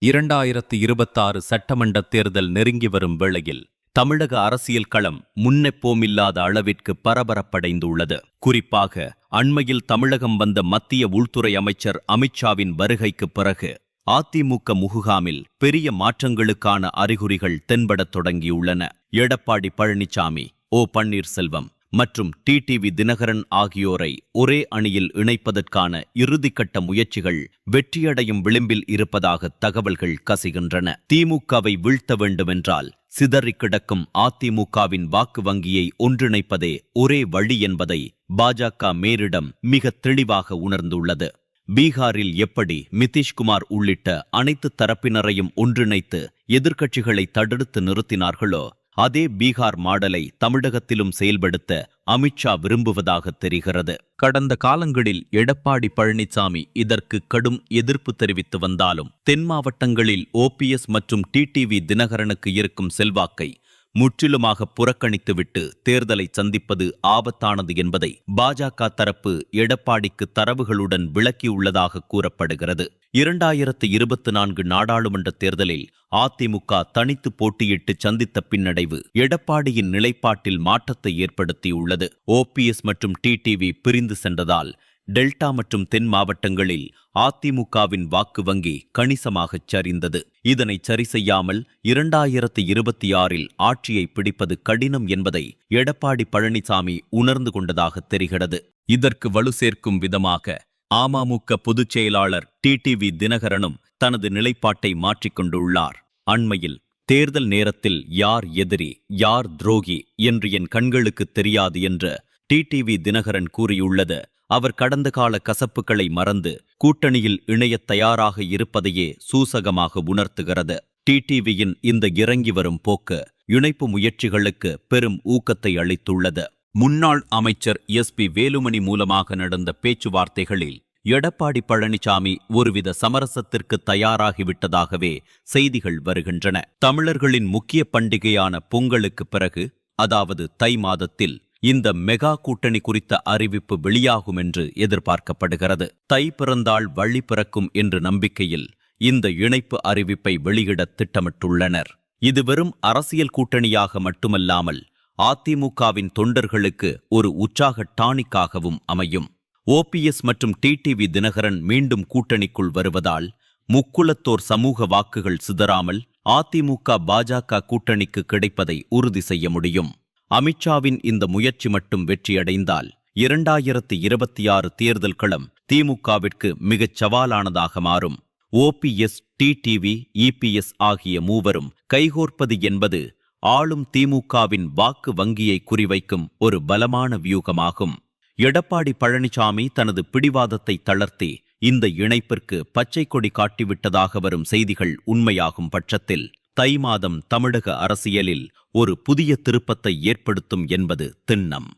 2026 சட்டமன்ற தேர்தல் நெருங்கி வரும் வேளையில் தமிழக அரசியல் களம் முன்னெப்போமில்லாத அளவிற்கு பரபரப்படைந்துள்ளது. குறிப்பாக அண்மையில் தமிழகம் வந்த மத்திய உள்துறை அமைச்சர் அமித்ஷாவின் வருகைக்கு பிறகு அதிமுக முகாமில் பெரிய மாற்றங்களுக்கான அறிகுறிகள் தென்படத் தொடங்கியுள்ளன. எடப்பாடி பழனிசாமி, ஓ பன்னீர்செல்வம் மற்றும் டிடிவி தினகரன் ஆகியோரை ஒரே அணியில் இணைப்பதற்கான இறுதிக்கட்ட முயற்சிகள் வெற்றியடையும் விளிம்பில் இருப்பதாக தகவல்கள் கசிகின்றன. திமுகவை வீழ்த்த வேண்டுமென்றால் சிதறி கிடக்கும் அதிமுகவின் வாக்கு வங்கியை ஒன்றிணைப்பதே ஒரே வழி என்பதை பாஜக மேலிடம் மிக தெளிவாக உணர்ந்துள்ளது. பீகாரில் எப்படி நிதிஷ்குமார் உள்ளிட்ட அனைத்து தரப்பினரையும் ஒன்றிணைத்து எதிர்க்கட்சிகளை தடுத்து நிறுத்தினார்களோ, அதே பீகார் மாடலை தமிழகத்திலும் செயல்படுத்த அமித்ஷா விரும்புவதாக தெரிகிறது. கடந்த காலங்களில் எடப்பாடி பழனிசாமி இதற்கு கடும் எதிர்ப்பு தெரிவித்து வந்தாலும் தென் மாவட்டங்களில் ஓபிஎஸ் மற்றும் டிடிவி தினகரனுக்கு இருக்கும் செல்வாக்கை முற்றிலுமாக புறக்கணித்துவிட்டு தேர்தலை சந்திப்பது ஆபத்தானது என்பதை பாஜக தரப்பு எடப்பாடிக்கு தரவுகளுடன் விளக்கியுள்ளதாக கூறப்படுகிறது. 2024 நாடாளுமன்ற தேர்தலில் அதிமுக தனித்து போட்டியிட்டு சந்தித்த பின்னடைவு எடப்பாடியின் நிலைப்பாட்டில் மாற்றத்தை ஏற்படுத்தியுள்ளது. ஓபிஎஸ் மற்றும் டிடிவி பிரிந்து சென்றதால் டெல்டா மற்றும் தென் மாவட்டங்களில் அதிமுகவின் வாக்கு வங்கி கணிசமாகச் சரிந்தது. இதனை சரி செய்யாமல் 2026 ஆட்சியை பிடிப்பது கடினம் என்பதை எடப்பாடி பழனிசாமி உணர்ந்து கொண்டதாக தெரிகிறது. இதற்கு வலு சேர்க்கும் விதமாக அமமுக பொதுச் செயலாளர் டிடிவி தினகரனும் தனது நிலைப்பாட்டை மாற்றிக்கொண்டுள்ளார். அண்மையில் தேர்தல் நேரத்தில் யார் எதிரி யார் துரோகி என்று என் கண்களுக்கு தெரியாது என்று டிடிவி தினகரன் கூறியுள்ளது அவர் கடந்த கால கசப்புகளை மறந்து கூட்டணியில் இணையத் தயாராக இருப்பதையே சூசகமாக உணர்த்துகிறது. டிடிவியின் இந்த இறங்கி வரும் போக்கு இணைப்பு முயற்சிகளுக்கு பெரும் ஊக்கத்தை அளித்துள்ளது. முன்னாள் அமைச்சர் எஸ்பி வேலுமணி மூலமாக நடந்த பேச்சுவார்த்தைகளில் எடப்பாடி பழனிசாமி ஒருவித சமரசத்திற்கு தயாராகிவிட்டதாகவே செய்திகள் வருகின்றன. தமிழர்களின் முக்கிய பண்டிகையான பொங்கலுக்கு பிறகு, அதாவது தை மாதத்தில் இந்த மெகா கூட்டணி குறித்த அறிவிப்பு வெளியாகும் என்று எதிர்பார்க்கப்படுகிறது. தை பிறந்தால் வழி பிறக்கும் என்ற நம்பிக்கையில் இந்த இணைப்பு அறிவிப்பை வெளியிட திட்டமிட்டுள்ளனர். இது வெறும் அரசியல் கூட்டணியாக மட்டுமல்லாமல் அதிமுகவின் தொண்டர்களுக்கு ஒரு உற்சாக டானிக்காகவும் அமையும். ஓபிஎஸ் மற்றும் டிடிவி தினகரன் மீண்டும் கூட்டணிக்குள் வருவதால் முக்குலத்தோர் சமூக வாக்குகள் சிதறாமல் அதிமுக பாஜக கூட்டணிக்கு கிடைப்பதை உறுதி செய்ய முடியும். அமித்ஷாவின் இந்த முயற்சி மட்டும் வெற்றியடைந்தால் 2026 தேர்தல் களம் திமுகவிற்கு மிகச் சவாலானதாக மாறும். ஓபிஎஸ், டிடிவி, இபிஎஸ் ஆகிய மூவரும் கைகோர்ப்பது என்பது ஆளும் திமுகவின் வாக்கு வங்கியை குறிவைக்கும் ஒரு பலமான வியூகமாகும். எடப்பாடி பழனிசாமி தனது பிடிவாதத்தை தளர்த்தி இந்த இணைப்பிற்கு பச்சை கொடி காட்டிவிட்டதாக வரும் செய்திகள் உண்மையாகும் பட்சத்தில் தை மாதம் தமிழக அரசியலில் ஒரு புதிய திருப்பத்தை ஏற்படுத்தும் என்பது திண்ணம்.